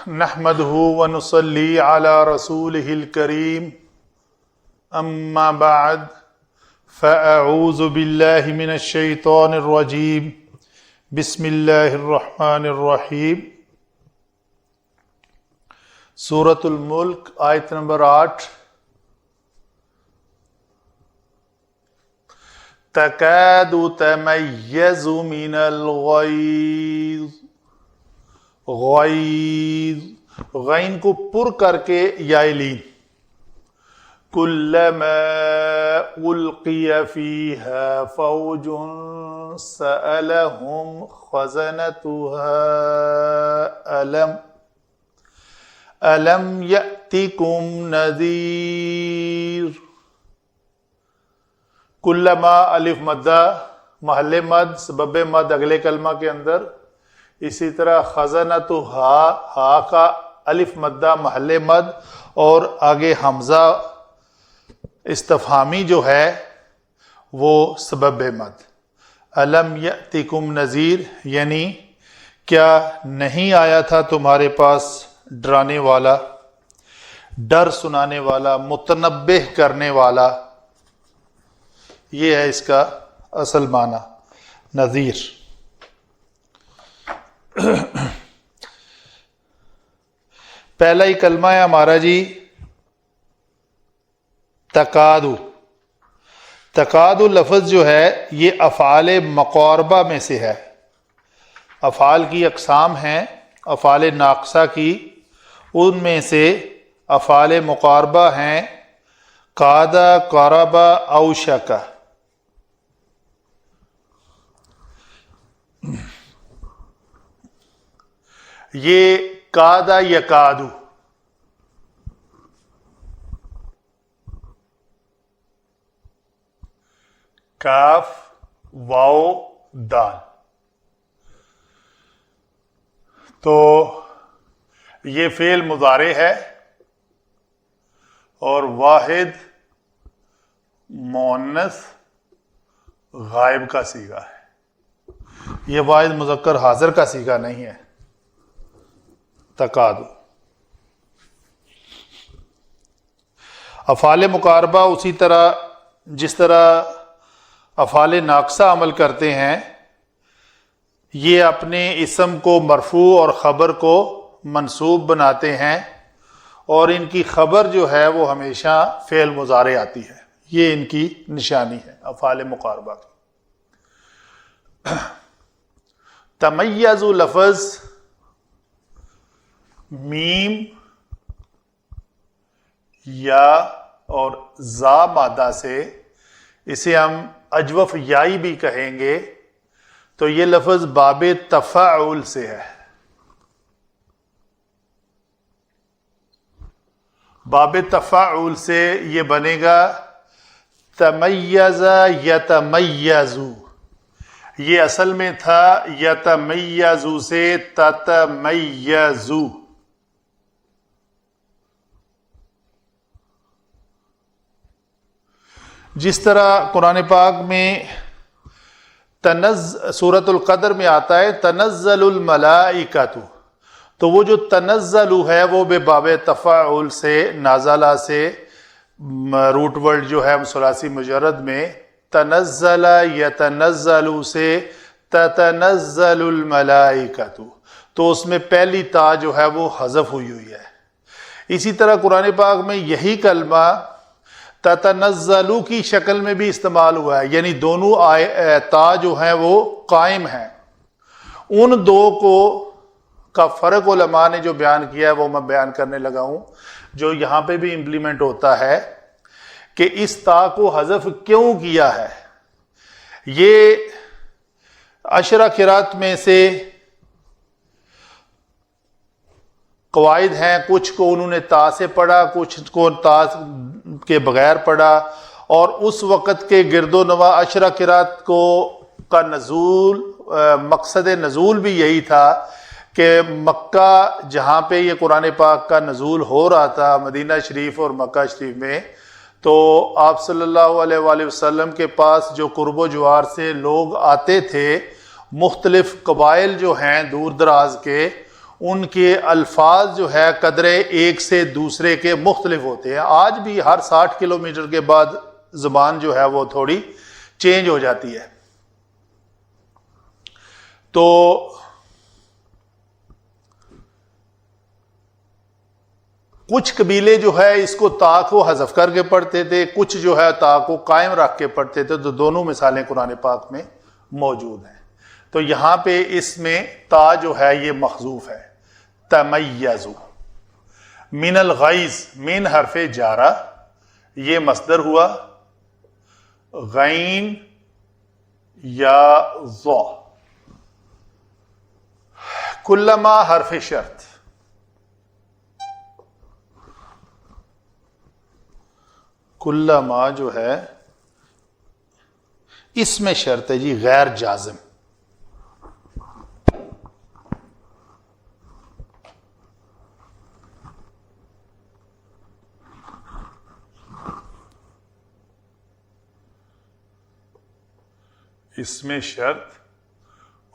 نحمده ونصلي على رسوله الكريم اما بعد فاعوذ بالله من الشيطان الرجيم بسم الله الرحمن الرحيم سورة الملک آیت نمبر 8 تکاد تمیز من الغیظ، غیظ غین کو پر کر کے یائلین، کلما القی فیہا فوج سألہم خزنتها الم یأتکم نذیر۔ کلما الف مدہ محل مد سبب مد اگلے کلمہ کے اندر، اسی طرح خزنت ہا کا الف مدہ محل مد اور آگے حمزہ استفہامی جو ہے وہ سبب مد۔ الم یأتکم نذیر یعنی کیا نہیں آیا تھا تمہارے پاس ڈرانے والا، ڈر سنانے والا، متنبہ کرنے والا، یہ ہے اس کا اصل معنی نذیر۔ پہلا ہی کلمہ ہے ہمارا جی تکادو۔ تکادو لفظ جو ہے یہ افعال مقاربہ میں سے ہے۔ افعال کی اقسام ہیں افعال ناقصہ کی، ان میں سے افعال مقاربہ ہیں قادہ، قربہ، اوشکا۔ یہ کادہ یکادو، کاف واو دال، تو یہ فعل مضارع ہے اور واحد مؤنث غائب کا صیغہ ہے، یہ واحد مذکر حاضر کا صیغہ نہیں ہے۔ تکادو افعال مقاربہ اسی طرح جس طرح افعال ناقصہ عمل کرتے ہیں، یہ اپنے اسم کو مرفوع اور خبر کو منصوب بناتے ہیں، اور ان کی خبر جو ہے وہ ہمیشہ فعل مضارع آتی ہے، یہ ان کی نشانی ہے افعال مقاربہ کی۔ تمیز لفظ میم یا اور زا مادہ سے، اسے ہم اجوف یائی بھی کہیں گے، تو یہ لفظ باب تفاعل سے ہے۔ باب تفاعل سے یہ بنے گا تمیز یتمیزو، یہ اصل میں تھا یتمیزو سے تتمیزو۔ جس طرح قرآن پاک میں سورۃ القدر میں آتا ہے تنزل الملائکۃ، تو وہ جو تنزل ہے وہ بے باب تفاعل سے، نازلہ سے، روٹ ورڈ جو ہے ثلاثی مجرد میں تنزل یتنزل سے تتنزل الملائکۃ، تو اس میں پہلی تا جو ہے وہ حذف ہوئی ہے۔ اسی طرح قرآن پاک میں یہی کلمہ تتنزلو کی شکل میں بھی استعمال ہوا ہے، یعنی دونوں تا جو ہیں وہ قائم ہیں۔ ان دو کو کا فرق علماء نے جو بیان کیا ہے وہ میں بیان کرنے لگا ہوں، جو یہاں پہ بھی امپلیمنٹ ہوتا ہے کہ اس تا کو حذف کیوں کیا ہے۔ یہ عشرہ قرات میں سے قواعد ہیں، کچھ کو انہوں نے تا سے پڑھا، کچھ کو تا کے بغیر پڑھا، اور اس وقت کے گرد و نواح عشرہ قرات کو کا نزول، مقصد نزول بھی یہی تھا کہ مکہ جہاں پہ یہ قرآن پاک کا نزول ہو رہا تھا، مدینہ شریف اور مکہ شریف میں، تو آپ صلی اللہ علیہ وآلہ وسلم کے پاس جو قرب و جوار سے لوگ آتے تھے، مختلف قبائل جو ہیں دور دراز کے، ان کے الفاظ جو ہے قدرے ایک سے دوسرے کے مختلف ہوتے ہیں. آج بھی ہر 60 کلومیٹر کے بعد زبان جو ہے وہ تھوڑی چینج ہو جاتی ہے. تو کچھ قبیلے جو ہے اس کو تا کو حذف کر کے پڑھتے تھے, کچھ جو ہے تا کو قائم رکھ کے پڑھتے تھے. تو دونوں مثالیں قرآن پاک میں موجود ہیں. تو یہاں پہ اس میں تا جو ہے یہ محذوف ہے. تمیزو من الغیظ, من حرف جارہ, یہ مصدر ہوا, غین یا ضا, کلما حرف شرط, کلما جو ہے اس میں شرط ہے جی غیر جازم. اس میں شرط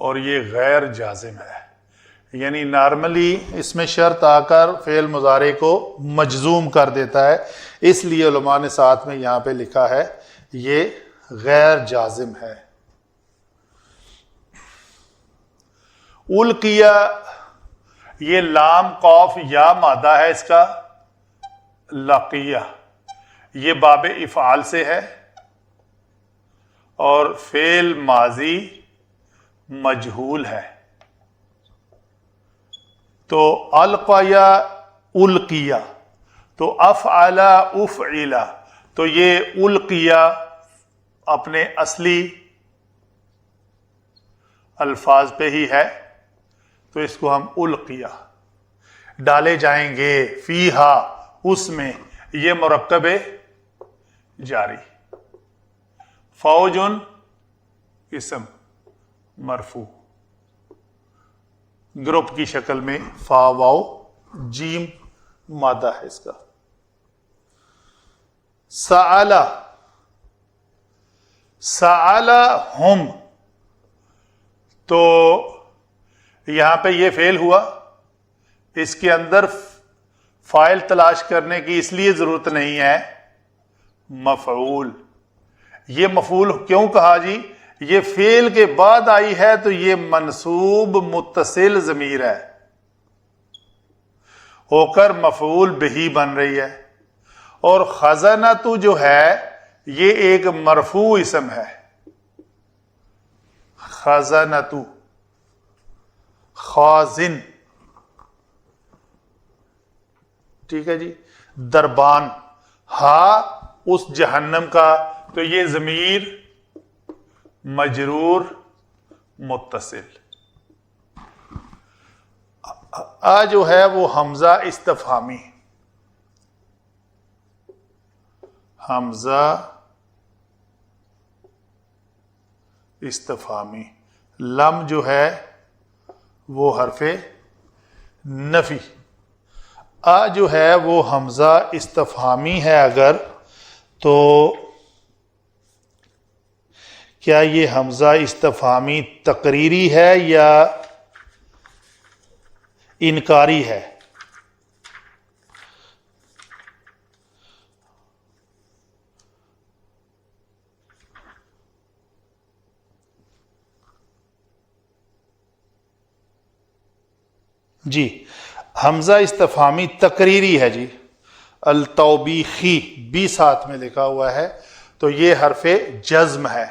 اور یہ غیر جازم ہے, یعنی نارملی اس میں شرط آ کر فعل مضارع کو مجزوم کر دیتا ہے, اس لیے علماء نے ساتھ میں یہاں پہ لکھا ہے یہ غیر جازم ہے. القیا, یہ لام قاف یا مادہ ہے اس کا. لقیہ, یہ باب افعال سے ہے اور فعل ماضی مجہول ہے. تو القیا القیا, تو افعل افعل, تو یہ القیا اپنے اصلی الفاظ پہ ہی ہے, تو اس کو ہم القیا. ڈالے جائیں گے فیہا, اس میں, یہ مرکب جاری. فوجن اسم مرفوع, گروپ کی شکل میں فا واو جیم مادہ ہے اس کا. سآلا, سآلا ہم, تو یہاں پہ یہ فعل ہوا, اس کے اندر فاعل تلاش کرنے کی اس لیے ضرورت نہیں ہے, مفعول. یہ مفعول کیوں کہا جی؟ یہ فعل کے بعد آئی ہے تو یہ منصوب متصل ضمیر ہے, ہو کر مفعول بہی بن رہی ہے. اور خزنۃ جو ہے یہ ایک مرفوع اسم ہے. خزنۃ, خازن, ٹھیک ہے جی. دربان, ہا اس جہنم کا, تو یہ ضمیر مجرور متصل. آ جو ہے وہ حمزہ استفہامی, حمزہ استفہامی. لم جو ہے وہ حرف نفی. آ جو ہے وہ حمزہ استفہامی ہے اگر, تو کیا یہ حمزہ استفہامی تقریری ہے یا انکاری ہے؟ جی حمزہ استفہامی تقریری ہے جی. التوبیخی بھی ساتھ میں لکھا ہوا ہے, تو یہ حرف جزم ہے.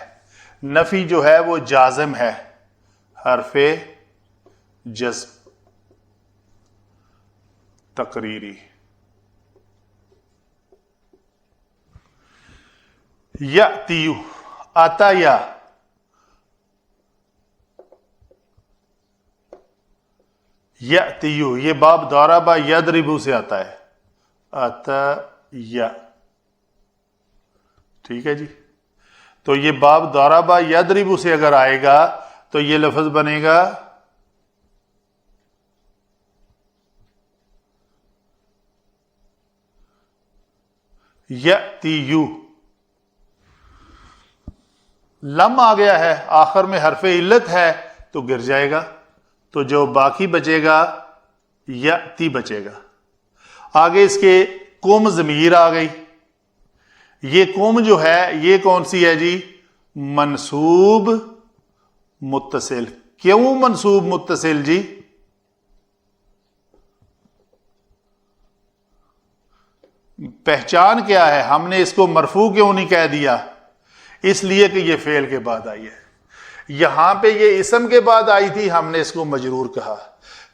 نفی جو ہے وہ جازم ہے, حرف جزم تقریری. یأتیو, آتا یا, یأتیو, یہ باب ضرب یضرب سے آتا ہے. آتا یا, ٹھیک ہے جی. تو یہ باب ضرب یضرب سے اگر آئے گا تو یہ لفظ بنے گا یأتیو. لم آ گیا ہے, آخر میں حرف علت ہے تو گر جائے گا, تو جو باقی بچے گا یأتی بچے گا. آگے اس کے کم ضمیر آ گئی. یہ کم جو ہے یہ کون سی ہے جی؟ منصوب متصل. کیوں منصوب متصل جی؟ پہچان کیا ہے؟ ہم نے اس کو مرفوع کیوں نہیں کہہ دیا؟ اس لیے کہ یہ فعل کے بعد آئی ہے. یہاں پہ یہ اسم کے بعد آئی تھی، ہم نے اس کو مجرور کہا.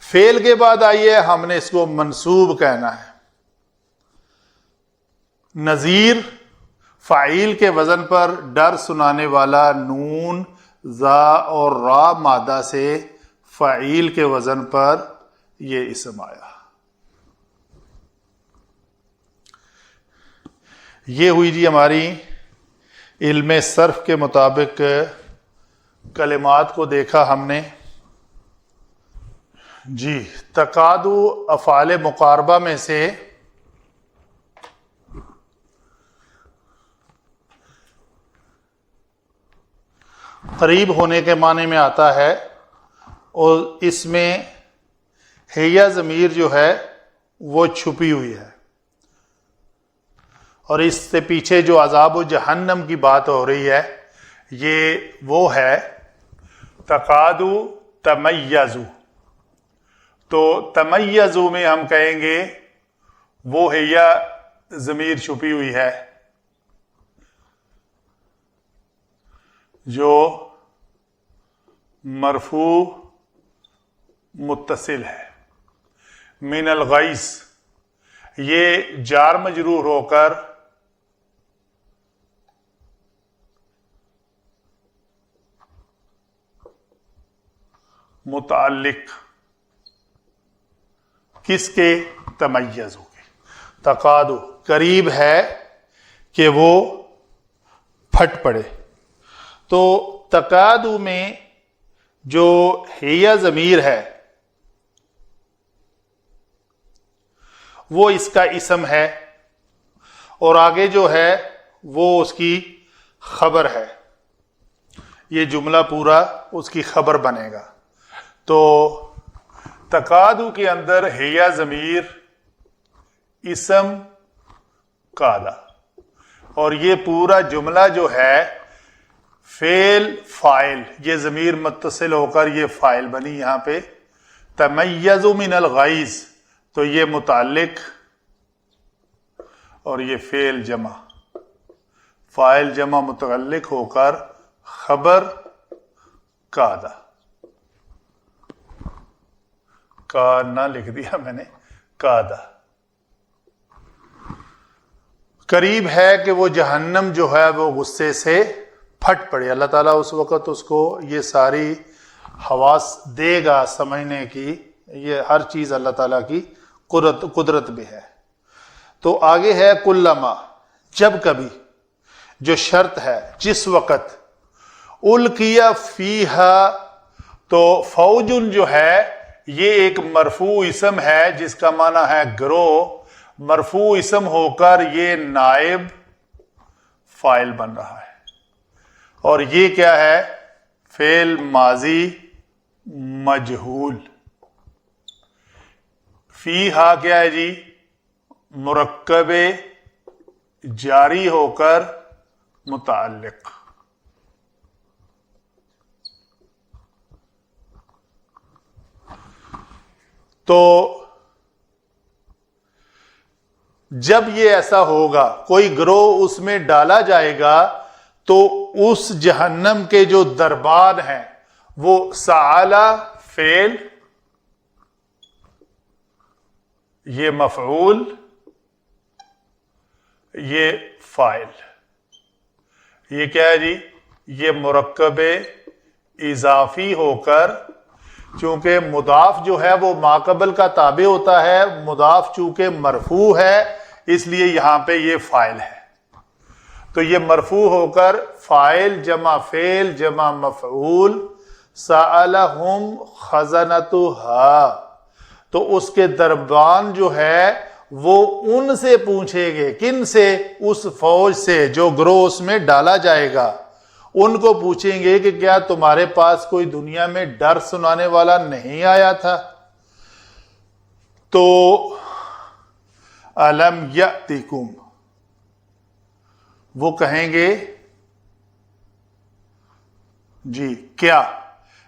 فعل کے بعد آئی ہے، ہم نے اس کو منصوب کہنا ہے. نذیر فاعل کے وزن پر ڈر سنانے والا نون زا اور را مادہ سے فاعل کے وزن پر یہ اسم آیا. یہ ہوئی جی ہماری علم صرف کے مطابق کلمات کو دیکھا ہم نے جی. تقادو افعال مقاربہ میں سے قریب ہونے کے معنی میں آتا ہے، اور اس میں ہیہ ضمیر جو ہے وہ چھپی ہوئی ہے. اور اس سے پیچھے جو عذاب و جہنم کی بات ہو رہی ہے یہ وہ ہے تقادو تمیزو. تو تمیزو میں ہم کہیں گے وہ ہیہ ضمیر چھپی ہوئی ہے جو مرفوع متصل ہے. من الغیث یہ جار مجرور ہو کر متعلق کس کے؟ تمیز ہو گئے. تقادو قریب ہے کہ وہ پھٹ پڑے. تو تقادو میں جو ہیہ ضمیر ہے وہ اس کا اسم ہے، اور آگے جو ہے وہ اس کی خبر ہے. یہ جملہ پورا اس کی خبر بنے گا. تو تقادو کے اندر ہیہ ضمیر اسم قادا، اور یہ پورا جملہ جو ہے فعل فاعل، یہ ضمیر متصل ہو کر یہ فاعل بنی. یہاں پہ تمیز من الغیظ تو یہ متعلق، اور یہ فعل جمع، فاعل جمع متعلق ہو کر خبر قادا. کا نہ لکھ دیا میں نے، قادا. قریب ہے کہ وہ جہنم جو ہے وہ غصے سے پھٹ پڑے. اللہ تعالیٰ اس وقت اس کو یہ ساری حواس دے گا سمجھنے کی. یہ ہر چیز اللہ تعالیٰ کی قدرت بھی ہے. تو آگے ہے کلما، جب کبھی، جو شرط ہے جس وقت. القیا فیہا، تو فوجن جو ہے یہ ایک مرفوع اسم ہے جس کا معنی ہے گروہ. مرفوع اسم ہو کر یہ نائب فاعل بن رہا ہے، اور یہ کیا ہے؟ فعل ماضی مجہول. فیہا کیا ہے جی؟ مرکب جاری ہو کر متعلق. تو جب یہ ایسا ہوگا، کوئی گروہ اس میں ڈالا جائے گا، تو اس جہنم کے جو دربان ہیں وہ سعالا فعل، یہ مفعول، یہ فاعل. یہ کیا ہے جی؟ یہ مرکب اضافی ہو کر، چونکہ مضاف جو ہے وہ ماقبل کا تابع ہوتا ہے، مضاف چونکہ مرفوع ہے اس لیے یہاں پہ یہ فاعل ہے. تو یہ مرفوع ہو کر فاعل جمع فعل جمع مفعول. سألہم خزنتہا، تو اس کے دربان جو ہے وہ ان سے پوچھیں گے. کن سے؟ اس فوج سے جو گروہ اس میں ڈالا جائے گا. ان کو پوچھیں گے کہ کیا تمہارے پاس کوئی دنیا میں ڈر سنانے والا نہیں آیا تھا؟ تو الم یأتکم، وہ کہیں گے جی کیا.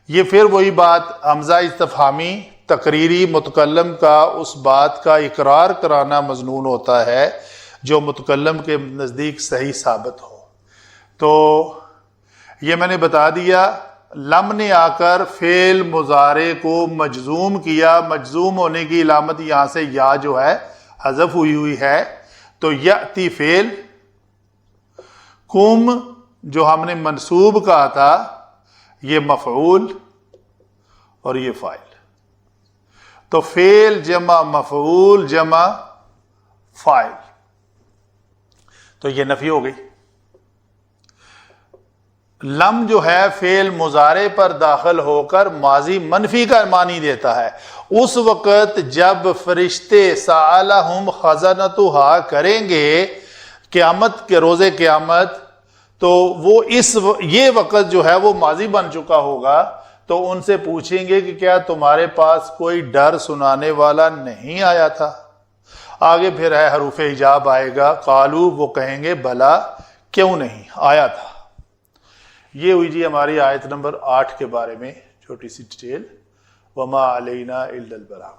یہ پھر وہی بات حمزہ استفہامی تقریری متکلم کا اس بات کا اقرار کرانا مضمون ہوتا ہے جو متکلم کے نزدیک صحیح ثابت ہو. تو یہ میں نے بتا دیا، لم نے آ کر فعل مضارع کو مجزوم کیا، مجزوم ہونے کی علامت یہاں سے یا جو ہے حذف ہوئی ہے. تو یأتی فعل، کم جو ہم نے منصوب کہا تھا یہ مفعول اور یہ فاعل. تو فعل جمع مفعول جمع فاعل، تو یہ نفی ہو گئی. لم جو ہے فعل مضارع پر داخل ہو کر ماضی منفی کا معنی دیتا ہے. اس وقت جب فرشتے سألہم خزنتہا کریں گے قیامت کے روز قیامت، تو وہ یہ وقت جو ہے وہ ماضی بن چکا ہوگا. تو ان سے پوچھیں گے کہ کیا تمہارے پاس کوئی ڈر سنانے والا نہیں آیا تھا؟ آگے پھر ہے حروف ایجاب آئے گا، قالو وہ کہیں گے بلا کیوں نہیں آیا تھا. یہ ہوئی جی ہماری آیت نمبر 8 کے بارے میں چھوٹی سی ڈیٹیل. وما علینا الا البلاغ.